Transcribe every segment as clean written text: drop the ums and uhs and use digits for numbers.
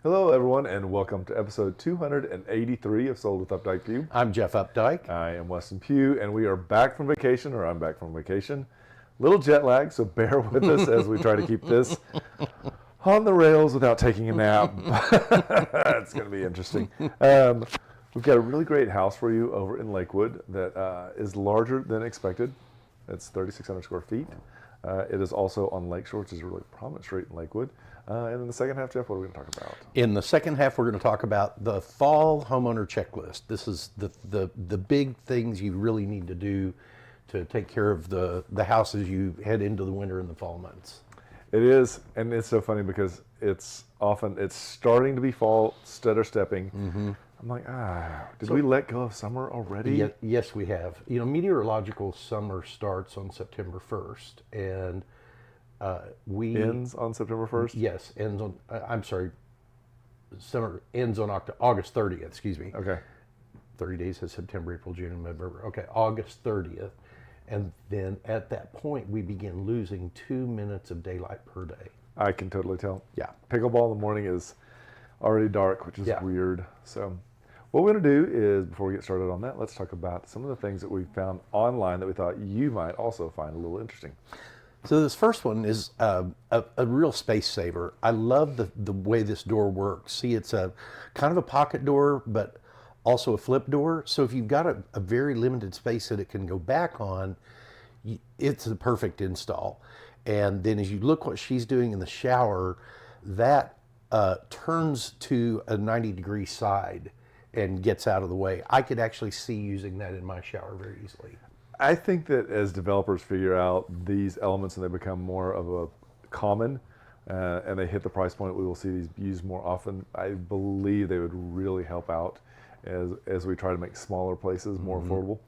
Hello, everyone, and welcome to episode 283 of Sold with Updike Pugh. I'm Jeff Updike. I am Weston Pugh, and we are back from vacation, or I'm back from vacation. Little jet lag, so bear with us as we try to keep this on the rails without taking a nap. It's going to be interesting. We've got a really great house for you over in Lakewood that is larger than expected. It's 3,600 square feet. It is also on Lakeshore, which is a really prominent street in Lakewood. And in the second half, Jeff, what are we going to talk about? In the second half, we're going to talk about the fall homeowner checklist. This is the big things you really need to do to take care of the house as you head into the winter and the fall months. It is, and it's so funny because it's starting to be fall, stutter stepping. Mm-hmm. I'm like, did we let go of summer already? Yes, we have. You know, meteorological summer starts on September 1st, and ends on September 1st? Yes, ends on, I'm sorry, summer ends on August 30th, excuse me. Okay. 30 days is September, April, June, and November. Okay, August 30th. And then at that point, we begin losing 2 minutes of daylight per day. I can totally tell. Yeah. Pickleball in the morning is already dark, which is weird. So what we're going to do is, before we get started on that, let's talk about some of the things that we found online that we thought you might also find a little interesting. So this first one is a real space saver. I love the way this door works. See, it's a kind of a pocket door, but also a flip door. So if you've got a very limited space that it can go back on, it's the perfect install. And then as you look what she's doing in the shower, that turns to a 90-degree side and gets out of the way. I could actually see using that in my shower very easily. I think that as developers figure out these elements and they become more of a common and they hit the price point, we will see these used more often. I believe they would really help out as we try to make smaller places more affordable.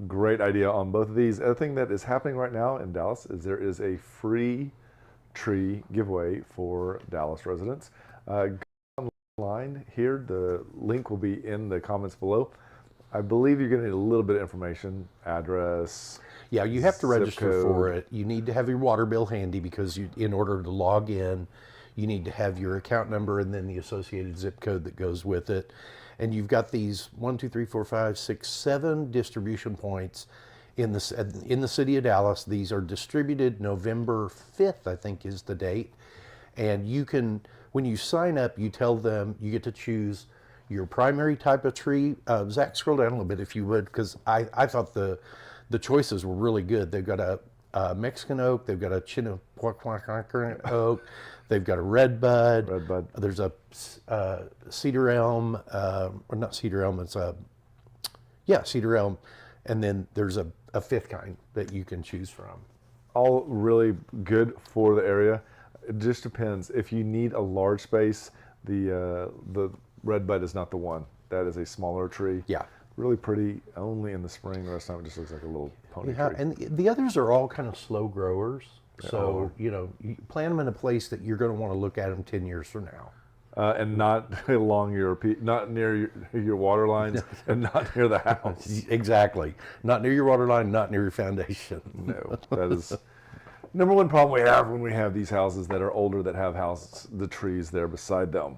Great idea on both of these. Other thing that is happening right now in Dallas is there is a free tree giveaway for Dallas residents. Go online here, the link will be in the comments below. I believe you're going to need a little bit of information, address. Yeah, you have to register code. for it. You need to have your water bill handy because in order to log in, you need to have your account number and then the associated zip code that goes with it. And you've got these 1, 2, 3, 4, 5, 6, 7 distribution points in the city of Dallas. These are distributed November 5th, I think is the date. And you can, when you sign up, you tell them you get to choose your primary type of tree. Zach, scroll down a little bit if you would, because I thought the choices were really good. They've got a Mexican oak, they've got a Chinook oak, they've got a redbud. There's a cedar elm, or not cedar elm, it's cedar elm, and then there's a fifth kind that you can choose from. All really good for the area. It just depends. If you need a large space, the redbud is not the one. That is a smaller tree. Yeah. Really pretty only in the spring. The rest of the time it just looks like a little pony tree. And the others are all kind of slow growers. So, you know, you plant them in a place that you're going to want to look at them 10 years from now. And not not near your water lines and not near the house. Exactly. Not near your water line, not near your foundation. No, that is number one problem we have when we have these houses that are older that have the trees there beside them.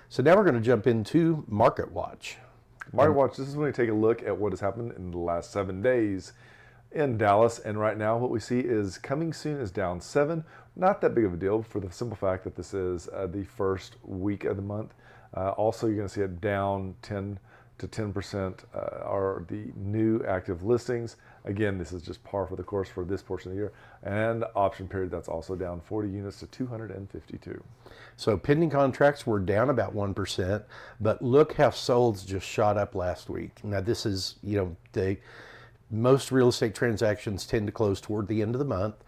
So now we're going to jump into Market Watch. Market Watch, this is when we take a look at what has happened in the last 7 days in Dallas. And right now what we see is coming soon is down 7. Not that big of a deal for the simple fact that this is the first week of the month. Also, you're going to see it down 10 to 10% are the new active listings. Again, this is just par for the course for this portion of the year. And option period, that's also down 40 units to 252. So pending contracts were down about 1%, but look how solds just shot up last week. Now this is, you know, most real estate transactions tend to close toward the end of the month,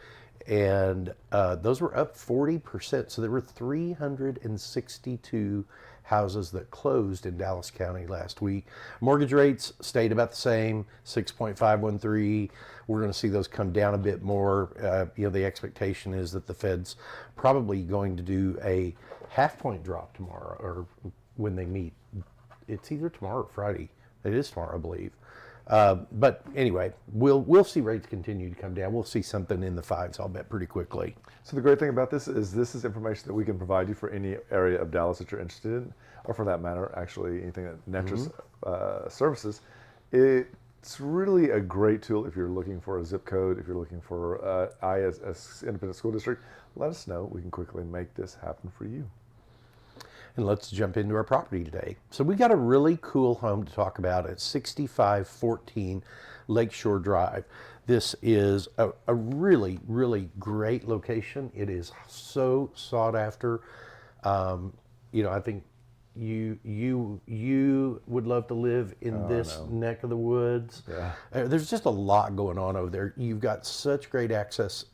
and those were up 40%. So there were 362 houses that closed in Dallas County last week. Mortgage rates stayed about the same, 6.513. We're going to see those come down a bit more. You know, the expectation is that the Fed's probably going to do a half-point drop tomorrow, or when they meet. It's either tomorrow or Friday. It is tomorrow, I believe. But anyway, we'll see rates continue to come down. We'll see something in the fives, I'll bet, pretty quickly. So the great thing about this is information that we can provide you for any area of Dallas that you're interested in, or for that matter, actually anything that Netris services. It's really a great tool if you're looking for a zip code, if you're looking for as independent school district. Let us know. We can quickly make this happen for you. And let's jump into our property today. So we got a really cool home to talk about at 6514 Lakeshore Drive. This is a really, really great location. It is so sought after. I think you would love to live in this neck of the woods. Yeah. There's just a lot going on over there. You've got such great access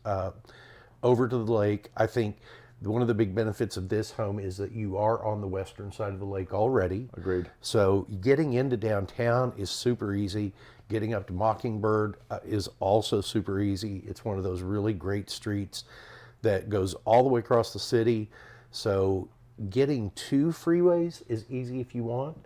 over to the lake. I think one of the big benefits of this home is that you are on the western side of the lake already. Agreed. So getting into downtown is super easy. Getting up to Mockingbird is also super easy. It's one of those really great streets that goes all the way across the city. So getting to freeways is easy if you want.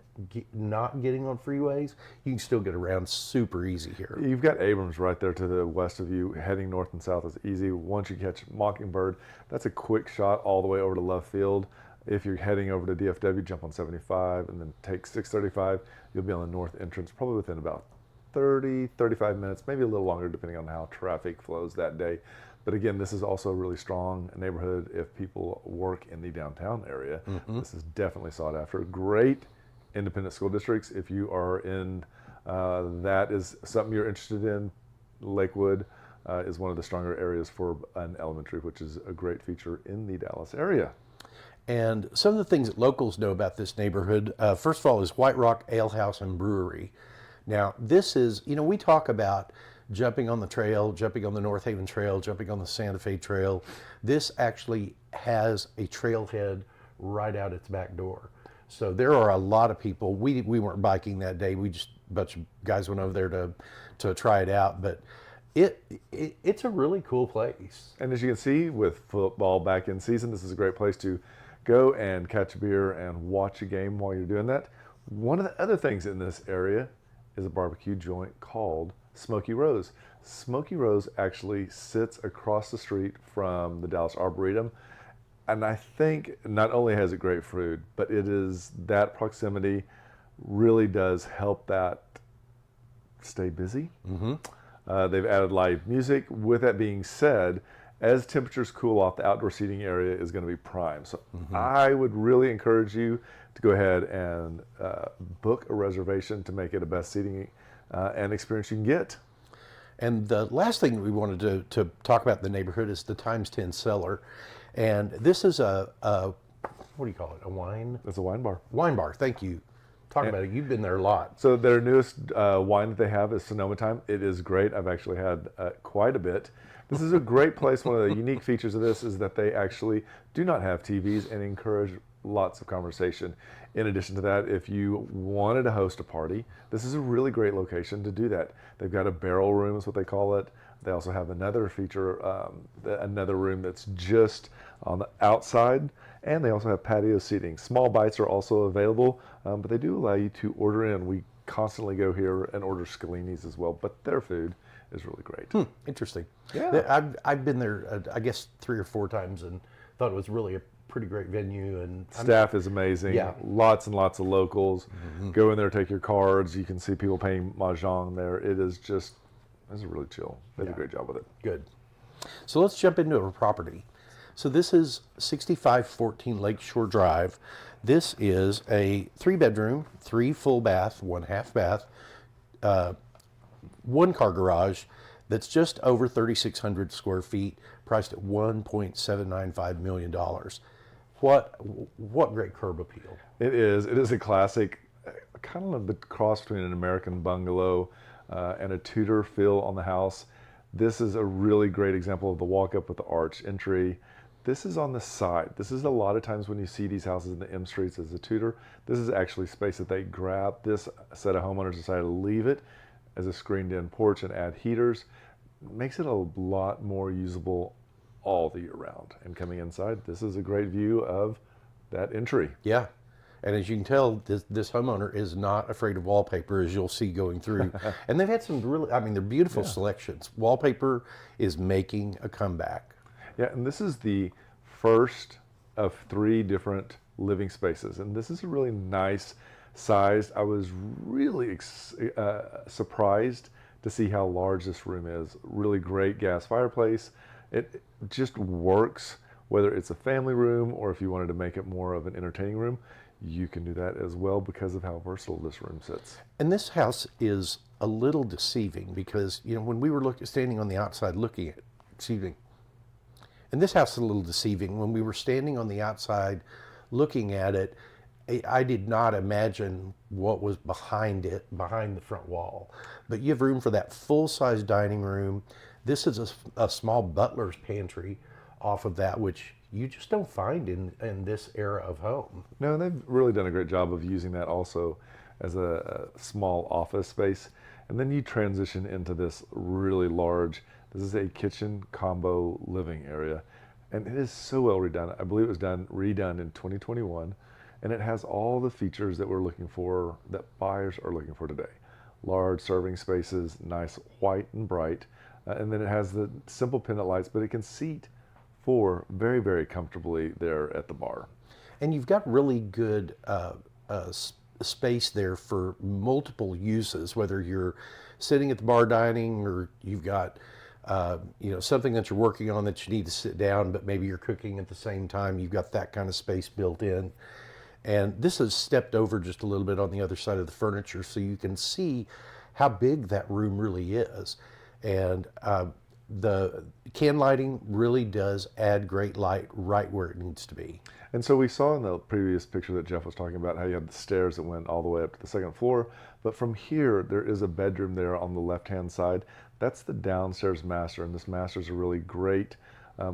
Not getting on freeways, you can still get around super easy here. You've got Abrams right there to the west of you. Heading north and south is easy. Once you catch Mockingbird, that's a quick shot all the way over to Love Field. If you're heading over to DFW, jump on 75 and then take 635. You'll be on the north entrance probably within about 30, 35 minutes, maybe a little longer depending on how traffic flows that day. But again, this is also a really strong neighborhood if people work in the downtown area. This is definitely sought after. Great independent school districts. If you are in, that is something you're interested in, Lakewood is one of the stronger areas for an elementary, which is a great feature in the Dallas area. And some of the things that locals know about this neighborhood, first of all, is White Rock Ale House and Brewery. Now, this is, we talk about jumping on the trail, jumping on the North Haven Trail, jumping on the Santa Fe Trail. This actually has a trailhead right out its back door. So there are a lot of people. We weren't biking that day. We just, a bunch of guys went over there to try it out. But it's a really cool place. And as you can see, with football back in season, this is a great place to go and catch a beer and watch a game while you're doing that. One of the other things in this area is a barbecue joint called Smoky Rose. Smoky Rose actually sits across the street from the Dallas Arboretum. And I think not only has it great food, but it is that proximity really does help that stay busy. They've added live music. With that being said, as temperatures cool off, the outdoor seating area is going to be prime. So I would really encourage you to go ahead and book a reservation to make it a best seating and experience you can get. And the last thing that we wanted to talk about in the neighborhood is the Times 10 cellar. And this is a what do you call it, a wine? It's a wine bar. Wine bar, thank you. Talk about it, you've been there a lot. So their newest wine that they have is Sonoma Time. It is great. I've actually had quite a bit. This is a great place. One of the unique features of this is that they actually do not have TVs and encourage lots of conversation. In addition to that, if you wanted to host a party, this is a really great location to do that. They've got a barrel room is what they call it. They also have another feature, another room that's just on the outside, and they also have patio seating. Small bites are also available, but they do allow you to order in. We constantly go here and order Scalini's as well, but their food is really great. Interesting. Yeah. I've been there, I guess, 3 or 4 times and thought it was really a pretty great venue. And Staff is amazing. Yeah. Lots and lots of locals. Go in there, take your cards. You can see people paying mahjong there. It is just, it's really chill. They did a great job with it. Good. So let's jump into our property. So this is 6514 Lakeshore Drive. This is a 3-bedroom, 3 full bath, 1 half bath, 1 car garage that's just over 3,600 square feet, priced at $1.795 million. What great curb appeal. It is. It is a classic, kind of a cross between an American bungalow and a Tudor feel on the house. This is a really great example of the walk-up with the arch entry. This is on the side. This is a lot of times when you see these houses in the M streets as a Tudor, this is actually space that they grab. This set of homeowners decided to leave it as a screened-in porch and add heaters. Makes it a lot more usable all the year round. And coming inside, this is a great view of that entry. Yeah. And as you can tell, this homeowner is not afraid of wallpaper, as you'll see going through. And they've had some really, I mean, they're beautiful selections. Wallpaper is making a comeback. Yeah, and this is the first of 3 different living spaces, and this is a really nice size. I was really surprised to see how large this room is. Really great gas fireplace. It just works, whether it's a family room or if you wanted to make it more of an entertaining room, you can do that as well because of how versatile this room sits. And this house is a little deceiving because, you know, when we were standing on the outside looking at, excuse me, and this house is a little deceiving. When we were standing on the outside looking at it, I did not imagine what was behind it, behind the front wall. But you have room for that full-size dining room. This is a small butler's pantry off of that, which you just don't find in this era of home. No, they've really done a great job of using that also as a small office space. And then you transition into this really large, this is a kitchen combo living area. And it is so well redone. I believe it was redone in 2021. And it has all the features that we're looking for, that buyers are looking for today. Large serving spaces, nice white and bright. And then it has the simple pendant lights, but it can seat 4 very, very comfortably there at the bar. And you've got really good space there for multiple uses, whether you're sitting at the bar dining or you've got you know, something that you're working on that you need to sit down, but maybe you're cooking at the same time. You've got that kind of space built in. And this is stepped over just a little bit on the other side of the furniture so you can see how big that room really is. And the can lighting really does add great light right where it needs to be. And so we saw in the previous picture that Jeff was talking about how you had the stairs that went all the way up to the 2nd floor. But from here, there is a bedroom there on the left-hand side. That's the downstairs master, and this master is a really great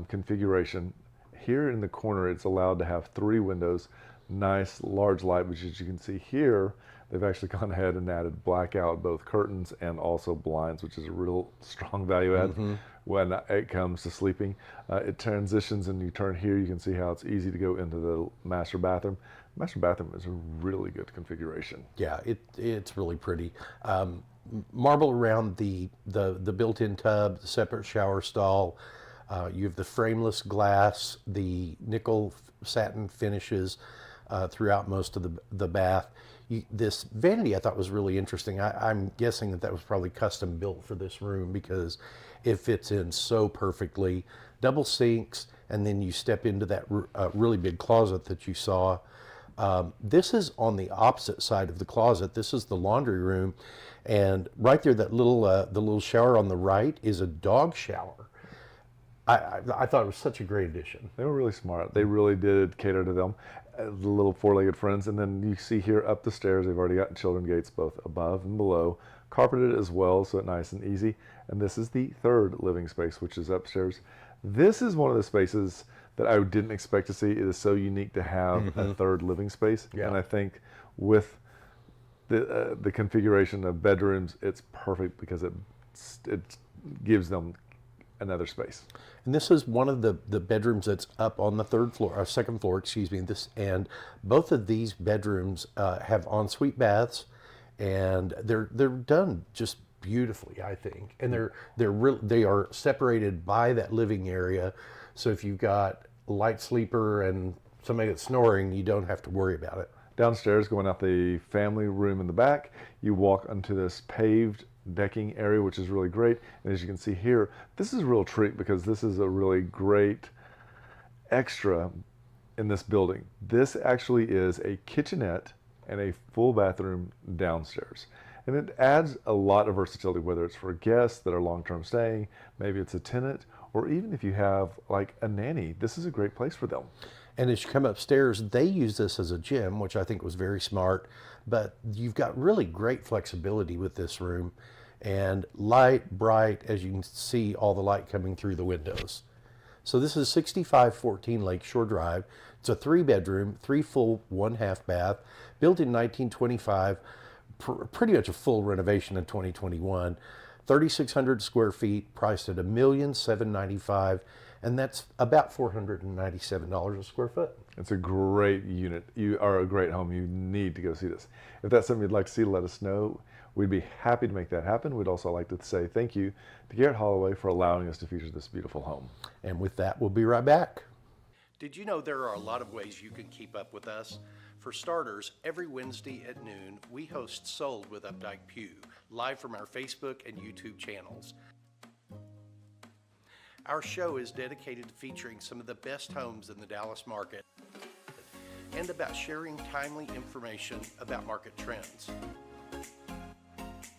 configuration. Here in the corner, it's allowed to have 3 windows. Nice large light, which as you can see here, they've actually gone ahead and added blackout both curtains and also blinds, which is a real strong value add when it comes to sleeping. It transitions and you turn here, you can see how it's easy to go into the master bathroom. Master bathroom is a really good configuration. Yeah, it's really pretty. Marble around the built-in tub, the separate shower stall. You have the frameless glass, the nickel satin finishes throughout most of the bath. This vanity I thought was really interesting. I'm guessing that was probably custom built for this room because it fits in so perfectly. Double sinks, and then you step into that really big closet that you saw. This is on the opposite side of the closet. This is the laundry room, and right there, that little the little shower on the right is a dog shower. I thought it was such a great addition. They were really smart. They really did cater to them, the little 4-legged friends. And then you see here up the stairs, they've already got children gates both above and below, carpeted as well, so it's nice and easy. And this is the 3rd living space, which is upstairs. This is one of the spaces that I didn't expect to see. It is so unique to have a 3rd living space. Yeah. And I think with the configuration of bedrooms, it's perfect because it gives them another space. And this is one of the bedrooms that's up on the 3rd floor, or 2nd floor, excuse me. And both of these bedrooms have ensuite baths, and they're done just beautifully, I think. And they are separated by that living area, so if you've got a light sleeper and somebody that's snoring, you don't have to worry about it. Downstairs, going out the family room in the back, you walk onto this paved decking area, which is really great. And as you can see here, this is a real treat because this is a really great extra in this building. This actually is a kitchenette and a full bathroom downstairs. And it adds a lot of versatility, whether it's for guests that are long-term staying, maybe it's a tenant, or even if you have like a nanny, this is a great place for them. And as you come upstairs, they use this as a gym, which I think was very smart. But you've got really great flexibility with this room, and light, bright, as you can see all the light coming through the windows. So this is 6514 Lakeshore Drive. It's a 3-bedroom, 3 full, 1/2 bath, built in 1925, pretty much a full renovation in 2021. 3,600 square feet, priced at $1,795,000, and that's about $497 a square foot. It's a great unit. You are a great home. You need to go see this. If that's something you'd like to see, let us know. We'd be happy to make that happen. We'd also like to say thank you to Garrett Holloway for allowing us to feature this beautiful home. And with that, we'll be right back. Did you know there are a lot of ways you can keep up with us? For starters, every Wednesday at noon, we host Sold with Updike Pew, live from our Facebook and YouTube channels. Our show is dedicated to featuring some of the best homes in the Dallas market and about sharing timely information about market trends.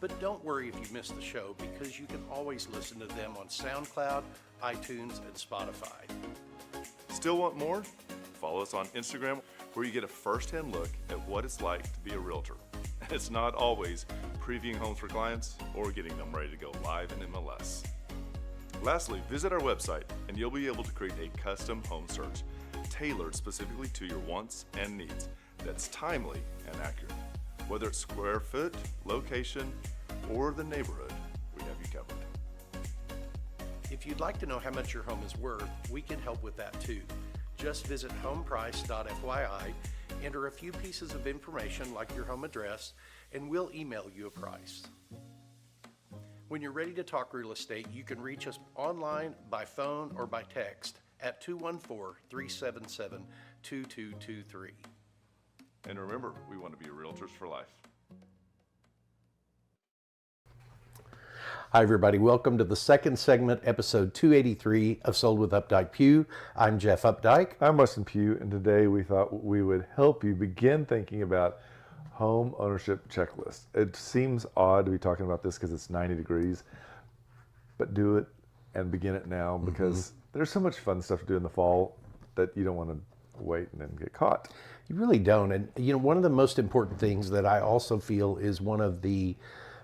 But don't worry if you miss the show, because you can always listen to them on SoundCloud, iTunes, and Spotify. Still want more? Follow us on Instagram, where you get a first-hand look at what it's like to be a realtor. And it's not always previewing homes for clients or getting them ready to go live in MLS. Lastly, visit our website and you'll be able to create a custom home search tailored specifically to your wants and needs that's timely and accurate. Whether it's square foot, location, or the neighborhood, we have you covered. If you'd like to know how much your home is worth, we can help with that too. Just visit homeprice.fyi, enter a few pieces of information like your home address, and we'll email you a price. When you're ready to talk real estate, you can reach us online, by phone, or by text at 214-377-2223. And remember, we want to be realtors for life. Hi, everybody. Welcome to the second segment, episode 283 of Sold with Updike Pew. I'm Jeff Updike. I'm Weston Pugh, and today we thought we would help you begin thinking about home ownership checklist. It seems odd to be talking about this because it's 90 degrees, but do it and begin it now, because there's so much fun stuff to do in the fall that you don't want to wait and then get caught. You really don't. And you know, one of the most important things that I also feel is one of the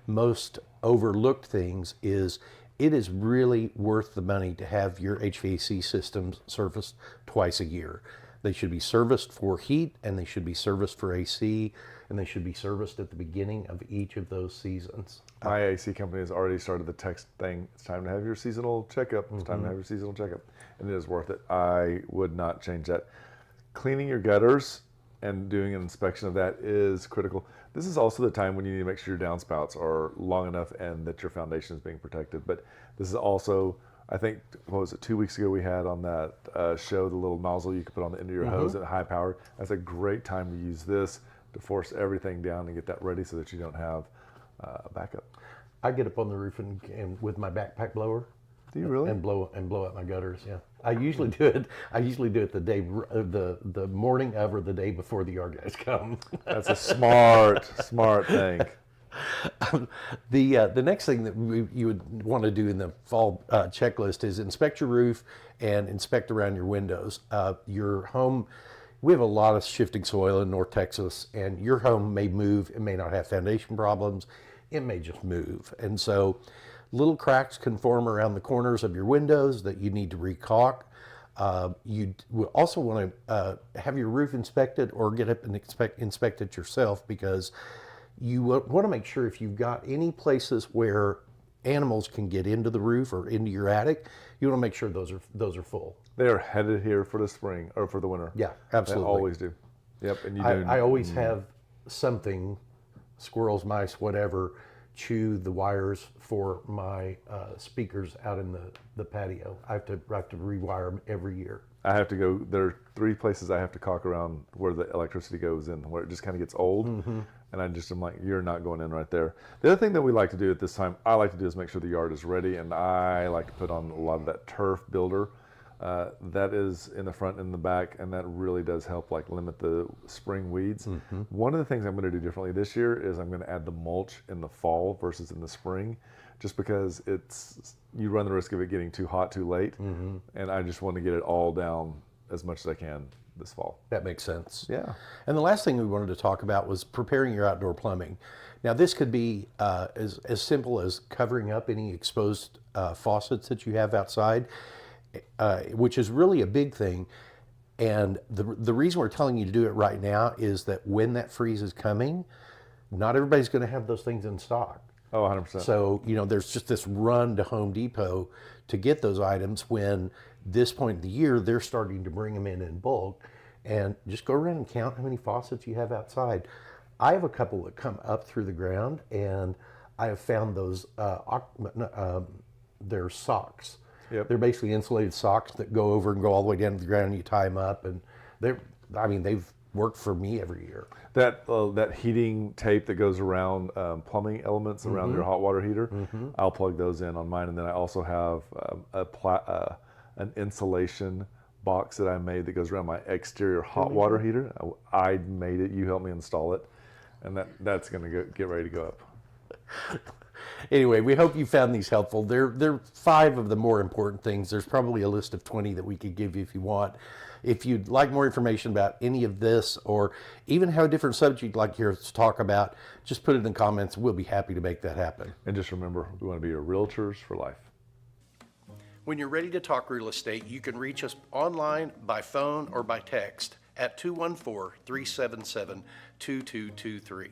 most overlooked things is it is really worth the money to have your HVAC systems serviced twice a year. They should be serviced for heat, and they should be serviced for AC, and they should be serviced at the beginning of each of those seasons. My AC company has already started the text thing. It's time to have your seasonal checkup. It's time to have your seasonal checkup. And it is worth it. I would not change that. Cleaning your gutters and doing an inspection of that is critical. This is also the time when you need to make sure your downspouts are long enough and that your foundation is being protected. But this is also, I think, what was it, 2 weeks ago we had on that show, the little nozzle you could put on the end of your hose at high power. That's a great time to use this to force everything down and get that ready so that you don't have a backup. I get up on the roof and with my backpack blower. Do you really? And blow out my gutters. Yeah, I usually do it. I usually do it the day, the morning of, or the day before the yard guys come. That's a smart thing. The next thing that you would want to do in the fall checklist is inspect your roof and inspect around your windows. Your home, we have a lot of shifting soil in North Texas, and your home may move. It may not have foundation problems. It may just move. And so little cracks can form around the corners of your windows that you need to recaulk. You also want to have your roof inspected, or get up and inspect it yourself, because you want to make sure if you've got any places where animals can get into the roof or into your attic, you want to make sure those are full. They are headed here for the spring or for the winter. Yeah, absolutely. They always do. Yep, and I always have something, squirrels, mice, whatever, chew the wires for my speakers out in the patio. I have to rewire them every year. I have to go, there are 3 places I have to caulk around where the electricity goes in, where it just kind of gets old. And I'm like, you're not going in right there. The other thing that we like to do at this time, I like to do, is make sure the yard is ready. And I like to put on a lot of that turf builder. That is in the front and in the back, and that really does help like limit the spring weeds. One of the things I'm going to do differently this year is I'm going to add the mulch in the fall versus in the spring, just because you run the risk of it getting too hot too late, and I just want to get it all down as much as I can this fall. That makes sense. Yeah. And the last thing we wanted to talk about was preparing your outdoor plumbing. Now, this could be as simple as covering up any exposed faucets that you have outside, which is really a big thing. And the reason we're telling you to do it right now is that when that freeze is coming, not everybody's going to have those things in stock. Oh, 100%. So, you know, there's just this run to Home Depot to get those items when this point of the year, they're starting to bring them in bulk. And just go around and count how many faucets you have outside. I have a couple that come up through the ground, and I have found those, they're socks. Yep. They're basically insulated socks that go over and go all the way down to the ground, and you tie them up. And they've worked for me every year. That heating tape that goes around plumbing elements around your hot water heater, I'll plug those in on mine. And then I also have an insulation box that I made that goes around my exterior hot water heater. I made it. You helped me install it, and that's going to get ready to go up. Anyway, we hope you found these helpful. They're 5 of the more important things. There's probably a list of 20 that we could give you if you want. If you'd like more information about any of this, or even have a different subject you'd like to hear us talk about, just put it in the comments. We'll be happy to make that happen. And just remember, we want to be your realtors for life. When you're ready to talk real estate, you can reach us online, by phone, or by text at 214-377-2223.